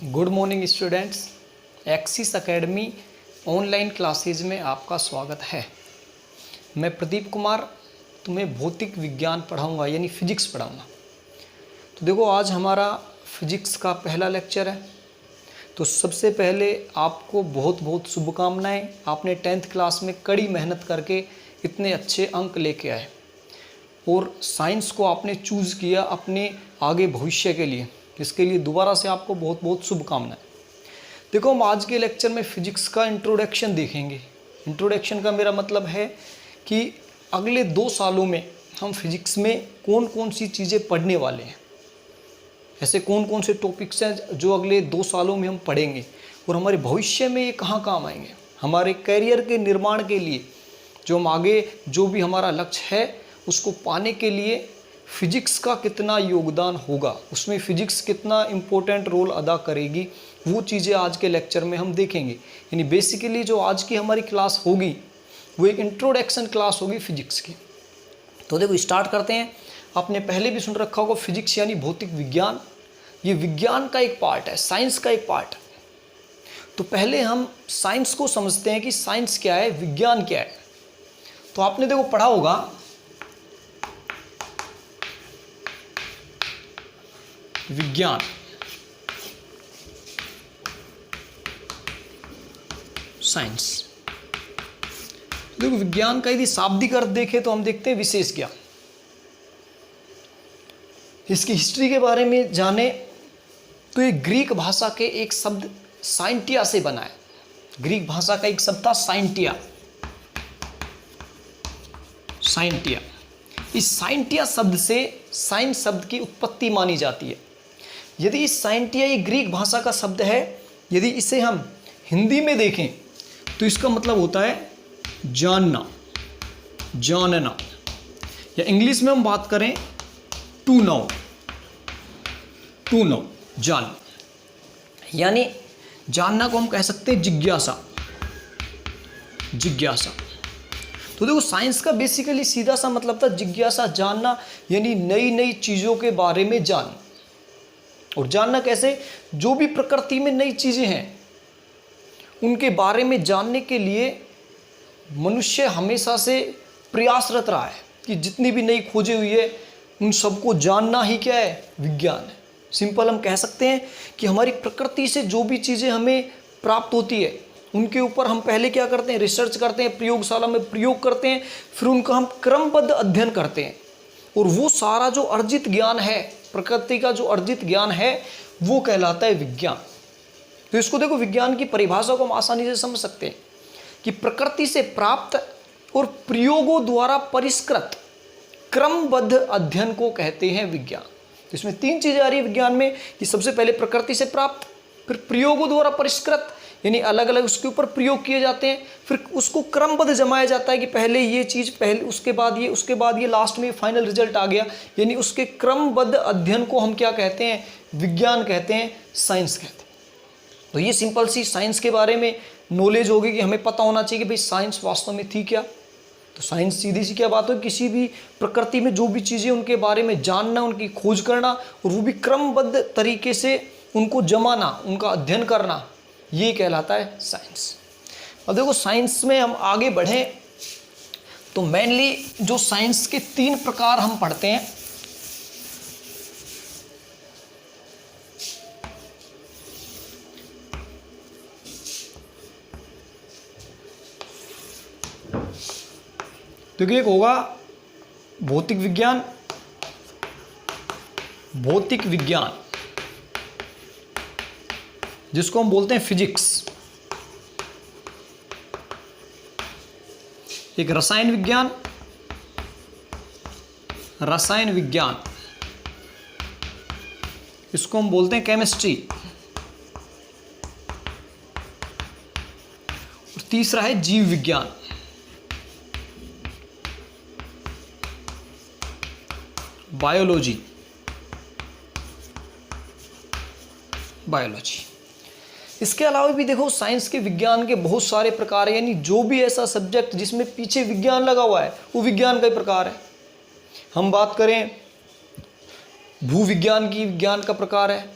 Good morning students. Axis academy online classes में आपका स्वागत है। मैं प्रदीप कुमार तुम्हें भौतिक विज्ञान पढ़ाऊंगा, यानी फिजिक्स पढ़ाऊंगा। तो देखो, आज हमारा फिजिक्स का पहला लेक्चर है। तो सबसे पहले आपको बहुत बहुत शुभकामनाएं। आपने 10th क्लास में कड़ी मेहनत करके इतने अच्छे अंक लेके आए और साइंस को आपने चूज़ किया अपने आगे भविष्य के लिए। इसके लिए दोबारा से आपको बहुत बहुत शुभकामनाएं। देखो, हम आज के लेक्चर में फिजिक्स का इंट्रोडक्शन देखेंगे। इंट्रोडक्शन का मेरा मतलब है कि अगले 2 सालों में हम फिजिक्स में कौन कौन सी चीज़ें पढ़ने वाले हैं, ऐसे कौन कौन से टॉपिक्स हैं जो अगले 2 सालों में हम पढ़ेंगे और हमारे भविष्य में ये कहाँ काम आएंगे। हमारे करियर के निर्माण के लिए जो हम आगे जो भी हमारा लक्ष्य है उसको पाने के लिए फिजिक्स का कितना योगदान होगा, उसमें फिजिक्स कितना इम्पोर्टेंट रोल अदा करेगी, वो चीज़ें आज के लेक्चर में हम देखेंगे। यानी बेसिकली जो आज की हमारी क्लास होगी वो एक इंट्रोडक्शन क्लास होगी फिजिक्स की। तो देखो, स्टार्ट करते हैं। आपने पहले भी सुन रखा होगा फिजिक्स यानी भौतिक विज्ञान। ये विज्ञान का एक पार्ट है, साइंस का एक पार्ट है। तो पहले हम साइंस को समझते हैं कि साइंस क्या है, विज्ञान क्या है। तो आपने देखो पढ़ा होगा विज्ञान, साइंस। देखो, विज्ञान का यदि शाब्दिक अर्थ देखें तो हम देखते हैं विशेष ज्ञान। इसकी हिस्ट्री के बारे में जाने तो ये ग्रीक भाषा के एक शब्द साइंटिया से बना है। ग्रीक भाषा का एक शब्द था साइंटिया। साइंटिया, इस साइंटिया शब्द से साइंस शब्द की उत्पत्ति मानी जाती है। यदि इस साइंटिया ये ग्रीक भाषा का शब्द है, यदि इसे हम हिंदी में देखें तो इसका मतलब होता है जानना, जानना, या इंग्लिश में हम बात करें टू नो, टू नो, जान। यानी जानना को हम कह सकते हैं जिज्ञासा, जिज्ञासा। तो देखो, साइंस का बेसिकली सीधा सा मतलब था जिज्ञासा, जानना, यानी नई नई चीज़ों के बारे में जानना। और जानना कैसे? जो भी प्रकृति में नई चीज़ें हैं उनके बारे में जानने के लिए मनुष्य हमेशा से प्रयासरत रहा है कि जितनी भी नई खोजें हुई है उन सबको जानना ही क्या है, विज्ञान है। सिंपल हम कह सकते हैं कि हमारी प्रकृति से जो भी चीज़ें हमें प्राप्त होती है उनके ऊपर हम पहले क्या करते हैं, रिसर्च करते हैं, प्रयोगशाला में प्रयोग करते हैं, फिर उनका हम क्रमबद्ध अध्ययन करते हैं। और वो सारा जो अर्जित ज्ञान है, प्रकृति का जो अर्जित ज्ञान है, वो कहलाता है विज्ञान। तो इसको देखो, विज्ञान की परिभाषा को हम आसानी से समझ सकते हैं कि प्रकृति से प्राप्त और प्रयोगों द्वारा परिष्कृत क्रमबद्ध अध्ययन को कहते हैं विज्ञान। तो इसमें 3 चीजें आ रही है विज्ञान में कि सबसे पहले प्रकृति से प्राप्त, फिर प्रयोगों द्वारा परिष्कृत, यानी अलग अलग उसके ऊपर प्रयोग किए जाते हैं, फिर उसको क्रमबद्ध जमाया जाता है कि पहले ये चीज़, पहले उसके बाद ये, उसके बाद ये, लास्ट में फाइनल रिजल्ट आ गया। यानी उसके क्रमबद्ध अध्ययन को हम क्या कहते हैं, विज्ञान कहते हैं, साइंस कहते हैं। तो ये सिंपल सी साइंस के बारे में नॉलेज होगी कि हमें पता होना चाहिए कि भाई साइंस वास्तव में थी क्या। तो साइंस सीधी सी क्या बात है, किसी भी प्रकृति में जो भी चीज़ें उनके बारे में जानना, उनकी खोज करना और वो भी क्रमबद्ध तरीके से उनको जमाना, उनका अध्ययन करना, ये कहलाता है साइंस। अब देखो, साइंस में हम आगे बढ़ें तो मेनली जो साइंस के 3 प्रकार हम पढ़ते हैं। देखिए, एक होगा भौतिक विज्ञान, भौतिक विज्ञान जिसको हम बोलते हैं फिजिक्स। एक रसायन विज्ञान, रसायन विज्ञान, इसको हम बोलते हैं केमिस्ट्री। और तीसरा है जीव विज्ञान। Biology, biology. इसके अलावा भी देखो, साइंस के विज्ञान के बहुत सारे प्रकार हैं। यानी जो भी ऐसा सब्जेक्ट जिसमें पीछे विज्ञान लगा हुआ है वो विज्ञान का ही प्रकार है। हम बात करें भूविज्ञान की, विज्ञान का प्रकार है।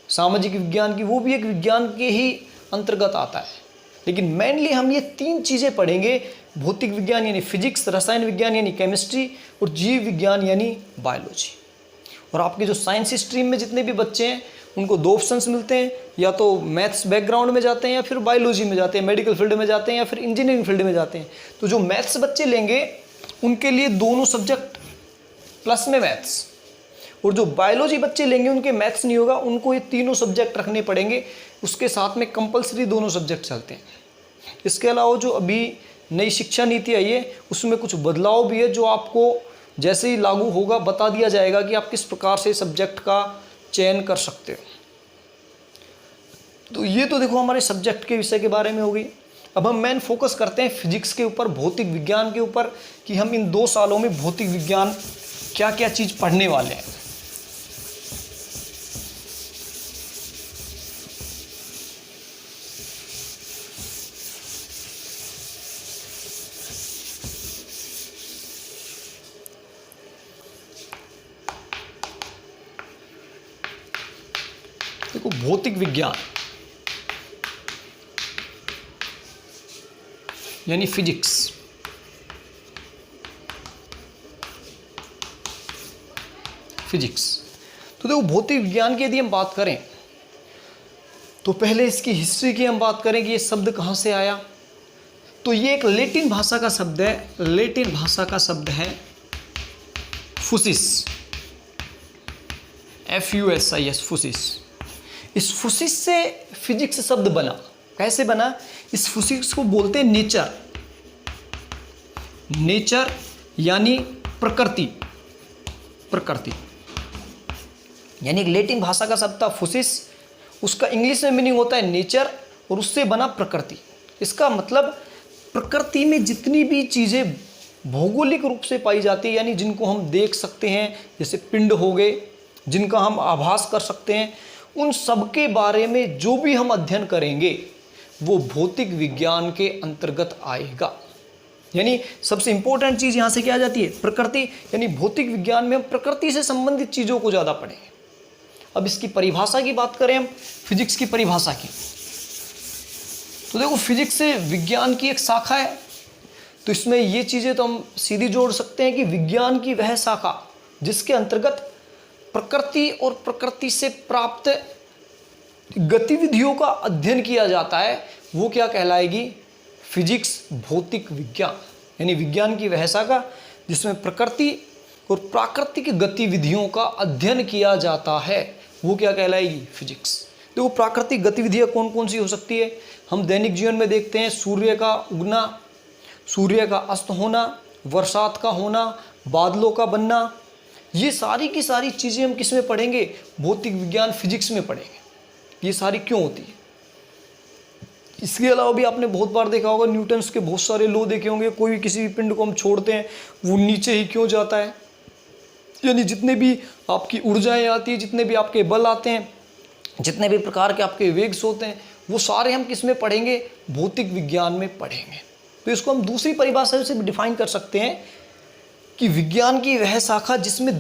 सामाजिक विज्ञान की, वो भी एक विज्ञान के ही अंतर्गत आता है। लेकिन मेनली हम ये 3 चीज़ें पढ़ेंगे, भौतिक विज्ञान यानी फिजिक्स, रसायन विज्ञान यानी केमिस्ट्री, और जीव विज्ञान यानी बायोलॉजी। और आपके जो साइंस स्ट्रीम में जितने भी बच्चे हैं उनको 2 ऑप्शंस मिलते हैं, या तो मैथ्स बैकग्राउंड में जाते हैं या फिर बायोलॉजी में जाते हैं, मेडिकल फील्ड में जाते हैं या फिर इंजीनियरिंग फील्ड में जाते हैं। तो जो मैथ्स बच्चे लेंगे उनके लिए दोनों सब्जेक्ट प्लस में मैथ्स, और जो बायोलॉजी बच्चे लेंगे उनके मैथ्स नहीं होगा, उनको ये तीनों सब्जेक्ट रखने पड़ेंगे। उसके साथ में कंपलसरी दोनों सब्जेक्ट चलते हैं। इसके अलावा जो अभी नई शिक्षा नीति आई है उसमें कुछ बदलाव भी है, जो आपको जैसे ही लागू होगा बता दिया जाएगा कि आप किस प्रकार से सब्जेक्ट का चयन कर सकते हो। तो ये तो देखो हमारे सब्जेक्ट के विषय के बारे में हो गई। अब हम मेन फोकस करते हैं फिजिक्स के ऊपर, भौतिक विज्ञान के ऊपर, कि हम इन 2 सालों में भौतिक विज्ञान क्या क्या चीज़ पढ़ने वाले हैं। देखो भौतिक विज्ञान यानी फिजिक्स, तो देखो भौतिक विज्ञान की यदि हम बात करें तो पहले इसकी हिस्ट्री की हम बात करें कि ये शब्द कहाँ से आया। तो ये एक लैटिन भाषा का शब्द है, लैटिन भाषा का शब्द है फुसिस, FUSIS, फुसिस। इस फुसिस से फिजिक्स शब्द बना। कैसे बना? इस फिजिक्स को बोलते हैं नेचर। नेचर यानी प्रकृति, प्रकृति यानी एक लैटिन भाषा का शब्द था फुसिस, उसका इंग्लिश में मीनिंग होता है नेचर, और उससे बना प्रकृति। इसका मतलब प्रकृति में जितनी भी चीज़ें भौगोलिक रूप से पाई जाती है, यानी जिनको हम देख सकते हैं, जैसे पिंड हो गए, जिनका हम आभास कर सकते हैं, उन सब के बारे में जो भी हम अध्ययन करेंगे वो भौतिक विज्ञान के अंतर्गत आएगा। यानी सबसे इंपॉर्टेंट चीज़ यहाँ से क्या आ जाती है? प्रकृति। यानी भौतिक विज्ञान में हम प्रकृति से संबंधित चीज़ों को ज़्यादा पढ़ेंगे। अब इसकी परिभाषा की बात करें हम, फिजिक्स की परिभाषा की, तो देखो फिजिक्स विज्ञान की एक शाखा है। तो इसमें ये चीज़ें तो हम सीधी जोड़ सकते हैं कि विज्ञान की वह शाखा जिसके अंतर्गत प्रकृति और प्रकृति से प्राप्त गतिविधियों का अध्ययन किया जाता है, वो क्या कहलाएगी? फिजिक्स, भौतिक विज्ञान। यानी विज्ञान की वह शाखा जिसमें प्रकृति और प्राकृतिक गतिविधियों का अध्ययन किया जाता है, वो क्या कहलाएगी? फिजिक्स। देखो प्राकृतिक गतिविधियाँ कौन कौन सी हो सकती है? हम दैनिक जीवन में देखते हैं सूर्य का उगना, सूर्य का अस्त होना, बरसात का होना, बादलों का बनना, ये सारी की सारी चीज़ें हम किस में पढ़ेंगे? भौतिक विज्ञान, फिजिक्स में पढ़ेंगे। ये सारी क्यों होती है? इसके अलावा भी आपने बहुत बार देखा होगा, न्यूटन्स के बहुत सारे लॉ देखे होंगे। कोई भी किसी भी पिंड को हम छोड़ते हैं वो नीचे ही क्यों जाता है। यानी जितने भी आपकी ऊर्जाएं आती है, जितने भी आपके बल आते हैं, जितने भी प्रकार के आपके वेग्स होते हैं, वो सारे हम किस में पढ़ेंगे? भौतिक विज्ञान में पढ़ेंगे। तो इसको हम दूसरी परिभाषा से डिफाइन कर सकते हैं कि विज्ञान की वह शाखा जिसमें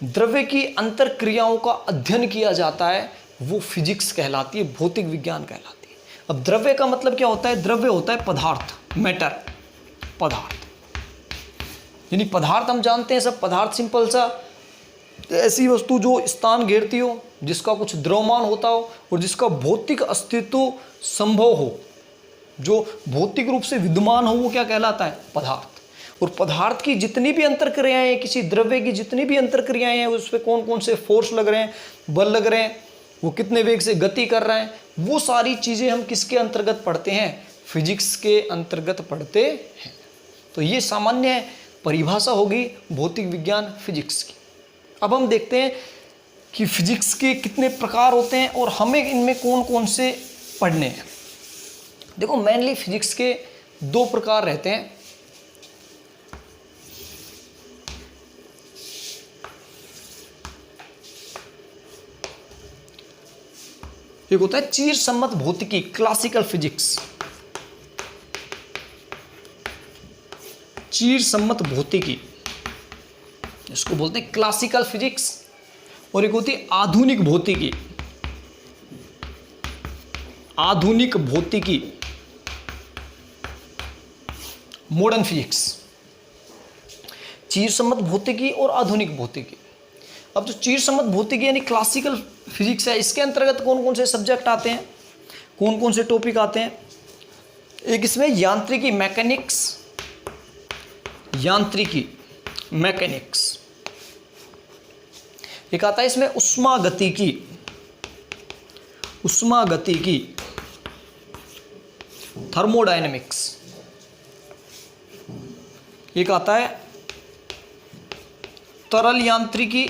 द्रव्य की अंतर क्रियाओं का अध्ययन किया जाता है, वो फिजिक्स कहलाती है, भौतिक विज्ञान कहलाती है। अब द्रव्य का मतलब क्या होता है? द्रव्य होता है पदार्थ, मैटर, पदार्थ। यानी पदार्थ हम जानते हैं सब, पदार्थ सिंपल सा ऐसी वस्तु जो स्थान घेरती हो, जिसका कुछ द्रव्यमान होता हो और जिसका भौतिक अस्तित्व संभव हो, जो भौतिक रूप से विद्यमान हो, वो क्या कहलाता है? पदार्थ। और पदार्थ की जितनी भी अंतर क्रियाएं हैं, किसी द्रव्य की जितनी भी अंतर क्रियाएं हैं, उस पर कौन कौन से फोर्स लग रहे हैं, बल लग रहे हैं, वो कितने वेग से गति कर रहे हैं, वो सारी चीज़ें हम किसके अंतर्गत पढ़ते हैं? फिजिक्स के अंतर्गत पढ़ते हैं। तो ये सामान्य परिभाषा होगी भौतिक विज्ञान, फिजिक्स की। अब हम देखते हैं कि फिजिक्स के कितने प्रकार होते हैं और हमें इनमें कौन कौन से पढ़ने हैं। देखो मेनली फिजिक्स के 2 प्रकार रहते हैं। एक होता है चीर सम्मत भौतिकी, क्लासिकल फिजिक्स, चीर सम्मत भौतिकी, इसको बोलते हैं क्लासिकल फिजिक्स, और एक होती है आधुनिक भौतिकी। आधुनिक भौतिकी, मॉडर्न फिजिक्स। चीर सम्मत भौतिकी और आधुनिक भौतिकी। अब जो चीर सम्मत भौतिकी यानी क्लासिकल फिजिक्स है, इसके अंतर्गत कौन कौन से सब्जेक्ट आते हैं, कौन कौन से टॉपिक आते हैं? एक इसमें यांत्रिकी, मैकेनिक्स, यांत्रिकी, मैकेनिक्स। एक आता है इसमें उष्मागतिकी, उष्मागतिकी, थर्मोडायनेमिक्स। एक आता है तरल यांत्रिकी,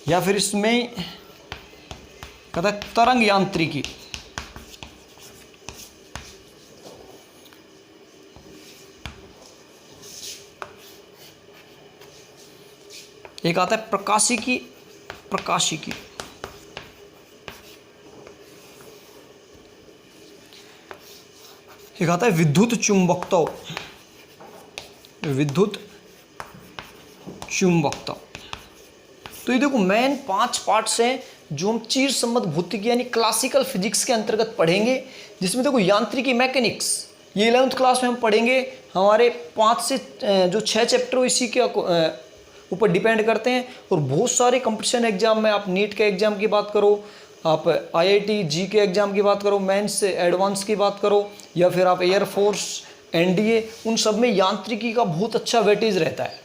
या फिर इसमें कहता है तरंग यांत्रिकी। एक आता है प्रकाशिकी, प्रकाशिकी। एक आता है विद्युत चुंबकत्व, विद्युत चुंबकत्व। तो ये देखो मेन 5 पार्ट्स हैं जो हम चीर सम्मत भौतिकी यानी क्लासिकल फिजिक्स के अंतर्गत पढ़ेंगे, जिसमें देखो यांत्रिकी, मैकेनिक्स, ये 11th क्लास में हम पढ़ेंगे। हमारे 5 से जो 6 चैप्टर इसी के ऊपर डिपेंड करते हैं। और बहुत सारे कंपटीशन एग्जाम में, आप नीट के एग्जाम की बात करो, आप IIT जी के एग्जाम की बात करो, मेंस से एडवांस की बात करो, या फिर आप एयरफोर्स, NDA, उन सब में यांत्रिकी का बहुत अच्छा वेटेज रहता है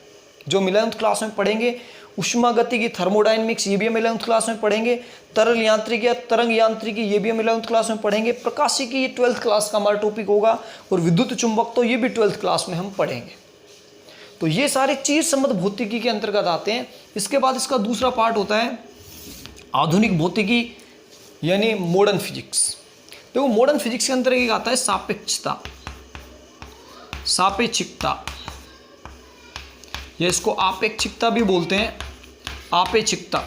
जो 11th क्लास में पढ़ेंगे। उष्मागतिकी, थर्मोडायनेमिक्स, ये भी हम 11th क्लास में पढ़ेंगे। तरल यांत्रिकी या तरंग यांत्रिकी, ये भी हम 11th क्लास में पढ़ेंगे। प्रकाशिकी, ये 12th क्लास का हमारा टॉपिक होगा। और विद्युत चुंबक तो ये भी 12th क्लास में हम पढ़ेंगे। तो ये सारे चीज सम्मत भौतिकी के अंतर्गत आते हैं। इसके बाद इसका दूसरा पार्ट होता है आधुनिक भौतिकी यानी मॉडर्न फिजिक्स। देखो मॉडर्न फिजिक्स के अंतर्गत आता है सापेक्षता, सापेक्षिकता, या इसको आपेक्षिकता भी बोलते हैं, आपेक्षिकता।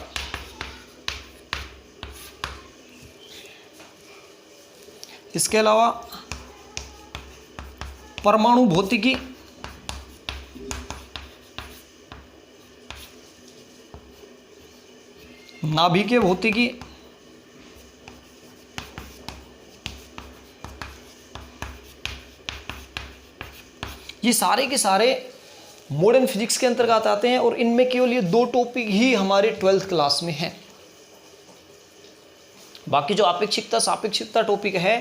इसके अलावा परमाणु भौतिकी, नाभिकीय भौतिकी, ये सारे के सारे मॉडर्न फिजिक्स के अंतर्गत आते हैं। और इनमें केवल ये 2 टॉपिक ही हमारे 12th क्लास में हैं। बाकी जो आपेक्षिकता, सापेक्षिकता टॉपिक है,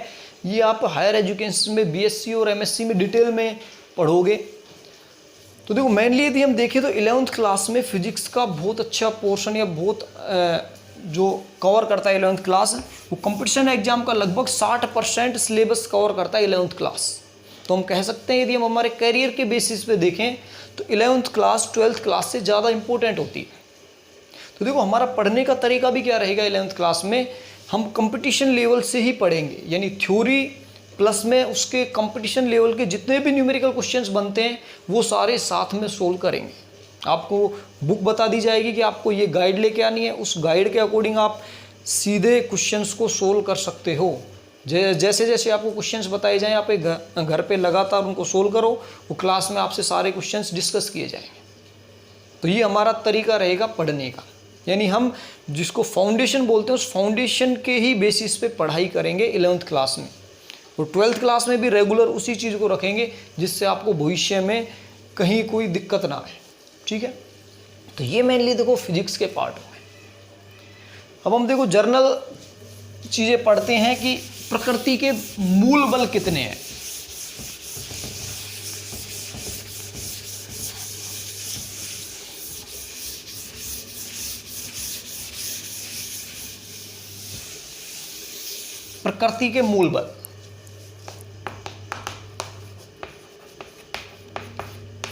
ये आप हायर एजुकेशन में BSc और MSc में डिटेल में पढ़ोगे। तो देखो मेनली यदि हम देखें तो 11th क्लास में फिजिक्स का बहुत अच्छा पोर्शन या बहुत जो कवर करता है 11th क्लास, वो कंपटीशन एग्जाम का लगभग 60% सिलेबस कवर करता है 11th क्लास। तो हम कह सकते हैं यदि हम हमारे करियर के बेसिस पे देखें तो 11th क्लास 12th क्लास से ज़्यादा इंपॉर्टेंट होती है। तो देखो हमारा पढ़ने का तरीका भी क्या रहेगा 11th क्लास में, हम कंपटीशन लेवल से ही पढ़ेंगे, यानी थ्योरी प्लस में उसके कंपटीशन लेवल के जितने भी न्यूमेरिकल क्वेश्चंस बनते हैं वो सारे साथ में सोल्व करेंगे। आपको बुक बता दी जाएगी कि आपको ये गाइड लेके आनी है, उस गाइड के अकॉर्डिंग आप सीधे क्वेश्चंस को सोल्व कर सकते हो। जैसे जैसे आपको क्वेश्चंस बताए जाएं, आप एक घर पे लगातार उनको सोल्व करो, वो क्लास में आपसे सारे क्वेश्चंस डिस्कस किए जाएंगे। तो ये हमारा तरीका रहेगा पढ़ने का, यानी हम जिसको फाउंडेशन बोलते हैं उस फाउंडेशन के ही बेसिस पे पढ़ाई करेंगे 11th क्लास में। और 12th क्लास में भी रेगुलर उसी चीज़ को रखेंगे जिससे आपको भविष्य में कहीं कोई दिक्कत ना आए। ठीक है, तो ये मेनली देखो फिजिक्स के पार्ट में। अब हम देखो जर्नल चीज़ें पढ़ते हैं कि प्रकृति के मूल बल कितने हैं। प्रकृति के मूल बल,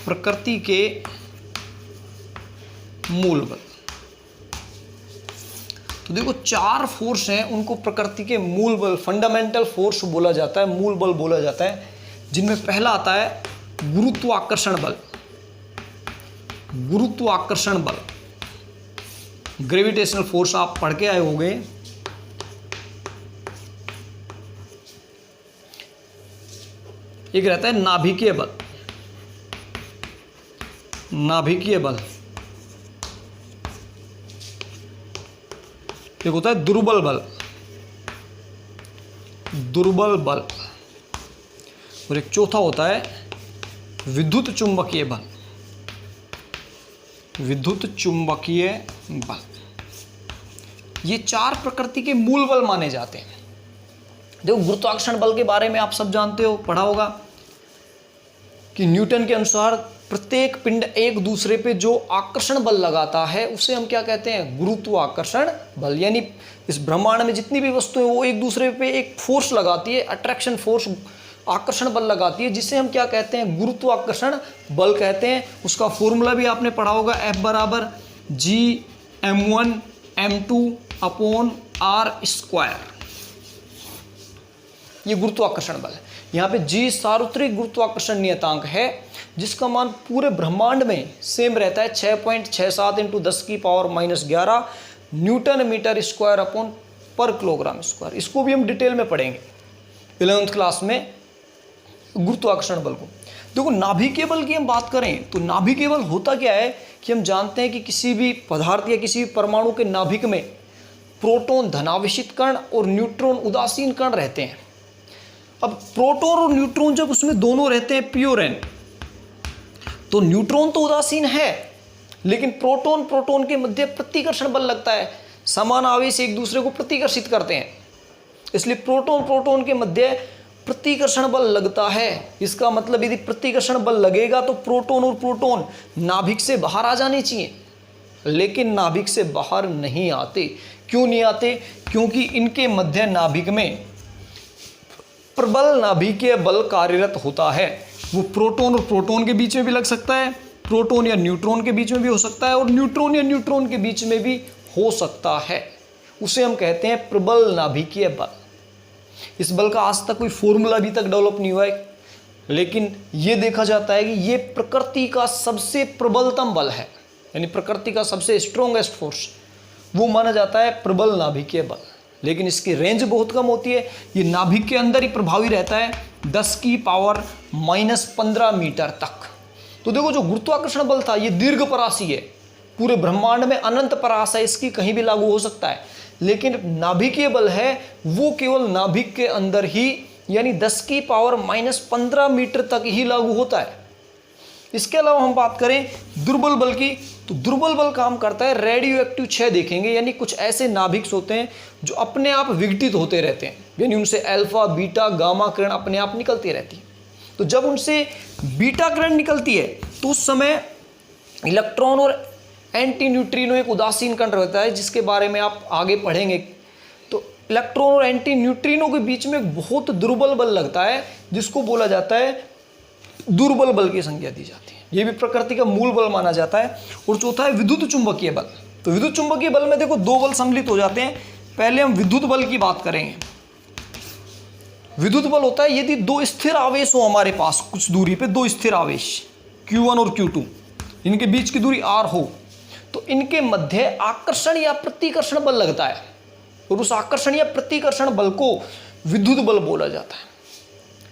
प्रकृति के मूल बल। तो देखो 4 फोर्स हैं, उनको प्रकृति के मूल बल, फंडामेंटल फोर्स बोला जाता है, मूल बल बोला जाता है, जिनमें पहला आता है गुरुत्वाकर्षण बल। गुरुत्वाकर्षण बल, ग्रेविटेशनल फोर्स आप पढ़ के आए होंगे। एक रहता है नाभिकीय बल, नाभिकीय बल, एक होता है दुर्बल बल, दुर्बल बल, और एक चौथा होता है विद्युत चुंबकीय बल, विद्युत चुंबकीय बल। ये चार प्रकृति के मूल बल माने जाते हैं। देखो गुरुत्वाकर्षण बल के बारे में आप सब जानते हो, पढ़ा होगा कि न्यूटन के अनुसार प्रत्येक पिंड एक दूसरे पे जो आकर्षण बल लगाता है उसे हम क्या कहते हैं, गुरुत्वाकर्षण बल। यानी इस ब्रह्मांड में जितनी भी वस्तुएं वो एक दूसरे पे एक फोर्स लगाती है, अट्रैक्शन फोर्स, आकर्षण बल लगाती है, जिसे हम क्या कहते हैं, गुरुत्वाकर्षण बल कहते हैं। उसका फॉर्मूला भी आपने पढ़ा होगा, F बराबर G(m1m2)/r²। ये गुरुत्वाकर्षण बल है। यहाँ पे G सार्वत्रिक गुरुत्वाकर्षण नियतांक है, जिसका मान पूरे ब्रह्मांड में सेम रहता है, 6.67 × 10⁻⁻11 न्यूटन मीटर स्क्वायर अपॉन पर किलोग्राम स्क्वायर। इसको भी हम डिटेल में पढ़ेंगे 11th क्लास में, गुरुत्वाकर्षण बल को। देखो नाभिकीय बल की हम बात करें तो नाभिकीय बल होता क्या है कि हम जानते हैं कि किसी भी पदार्थ या किसी भी परमाणु के नाभिक में प्रोटॉन धनावेशित कण और न्यूट्रॉन उदासीन कण रहते हैं। अब प्रोटॉन और न्यूट्रॉन जब उसमें दोनों रहते हैं प्योर एन, तो न्यूट्रॉन तो उदासीन है, लेकिन प्रोटॉन के मध्य प्रतिकर्षण बल लगता है, समान आवेश एक दूसरे को प्रतिकर्षित करते हैं, इसलिए प्रोटॉन के मध्य प्रतिकर्षण बल लगता है। इसका मतलब यदि प्रतिकर्षण बल लगेगा तो प्रोटॉन और प्रोटॉन नाभिक से बाहर आ जाने चाहिए, लेकिन नाभिक से बाहर नहीं आते। क्यों नहीं आते? क्योंकि इनके मध्य नाभिक में प्रबल नाभिकीय बल कार्यरत होता है। वो प्रोटॉन और प्रोटॉन के बीच में भी लग सकता है, प्रोटॉन या न्यूट्रॉन के बीच में भी हो सकता है, और न्यूट्रॉन या न्यूट्रॉन के बीच में भी हो सकता है। उसे हम कहते हैं प्रबल नाभिकीय बल। इस बल का आज तक कोई फॉर्मूला अभी तक डेवलप नहीं हुआ है, लेकिन ये देखा जाता है कि ये प्रकृति का सबसे प्रबलतम बल है, यानी प्रकृति का सबसे स्ट्रॉन्गेस्ट फोर्स वो माना जाता है प्रबल नाभिकीय बल। लेकिन इसकी रेंज बहुत कम होती है, ये नाभिक के अंदर ही प्रभावी रहता है 10⁻⁻15 मीटर तक। तो देखो जो गुरुत्वाकर्षण बल था ये दीर्घ परासी है, पूरे ब्रह्मांड में अनंत परास है, इसकी कहीं भी लागू हो सकता है। लेकिन नाभिकीय बल है वो केवल नाभिक के अंदर ही, यानी 10⁻⁻15 मीटर तक ही लागू होता है। इसके अलावा हम बात करें दुर्बल बल की, तो दुर्बल बल काम करता है रेडियो एक्टिव क्षय देखेंगे, यानी कुछ ऐसे नाभिक होते हैं जो अपने आप विघटित होते रहते हैं, यानी उनसे अल्फा बीटा गामा किरण अपने आप निकलती रहती है। तो जब उनसे बीटा किरण निकलती है तो उस समय इलेक्ट्रॉन और एंटी न्यूट्रिनो एक उदासीन कण रहता है, जिसके बारे में आप आगे पढ़ेंगे। तो इलेक्ट्रॉन और एंटी न्यूट्रिनो के बीच में बहुत दुर्बल बल लगता है, जिसको बोला जाता है दुर्बल बल की संज्ञा दी जाती है। ये भी प्रकृति का मूल बल माना जाता है। और चौथा है विद्युत चुंबकीय बल। तो विद्युत चुंबकीय बल में देखो दो बल सम्मिलित हो जाते हैं। पहले हम विद्युत बल की बात करेंगे। विद्युत बल होता है यदि दो स्थिर आवेश हो हमारे पास, कुछ दूरी पे दो स्थिर आवेश Q1 और Q2, इनके बीच की दूरी r हो, तो इनके मध्य आकर्षण या प्रतिकर्षण बल लगता है, और उस आकर्षण या प्रतिकर्षण बल को विद्युत बल बोला जाता है।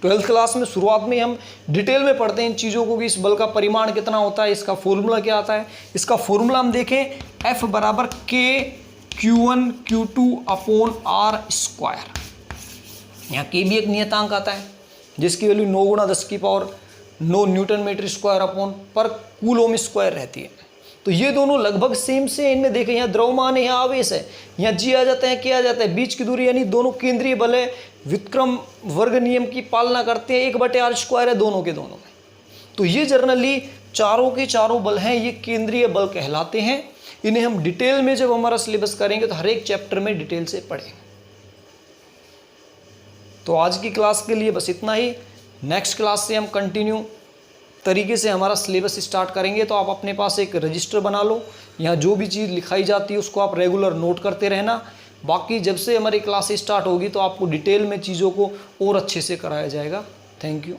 12th क्लास में शुरुआत में हम डिटेल में पढ़ते हैं इन चीज़ों को कि इस बल का परिमाण कितना होता है, इसका फॉर्मूला क्या आता है। इसका फॉर्मूला हम देखें, F बराबर K Q1 Q2/r²। यहाँ K भी एक नियतांक आता है जिसकी value 9 × 10⁻9 newton metre square upon पर कूलोम स्क्वायर रहती है। तो ये दोनों लगभग सेम से, इनमें देखें यहाँ द्रव्यमान है, यहाँ आवेश है, यहाँ G आ जाता है, K आ जाता है, बीच की दूरी, यानी दोनों केंद्रीय बल है, व्युत्क्रम वर्ग नियम की पालना करते हैं, 1/r² है दोनों के दोनों में। तो ये जनरली चारों के चारों बल हैं, ये केंद्रीय बल कहलाते हैं। इन्हें हम डिटेल में जब हमारा सिलेबस करेंगे तो हर एक चैप्टर में डिटेल से पढ़ेंगे। तो आज की क्लास के लिए बस इतना ही। नेक्स्ट क्लास से हम कंटिन्यू तरीके से हमारा सिलेबस स्टार्ट करेंगे। तो आप अपने पास एक रजिस्टर बना लो, यहाँ जो भी चीज़ लिखाई जाती है उसको आप रेगुलर नोट करते रहना। बाकी जब से हमारी क्लास स्टार्ट होगी तो आपको डिटेल में चीज़ों को और अच्छे से कराया जाएगा। Thank you.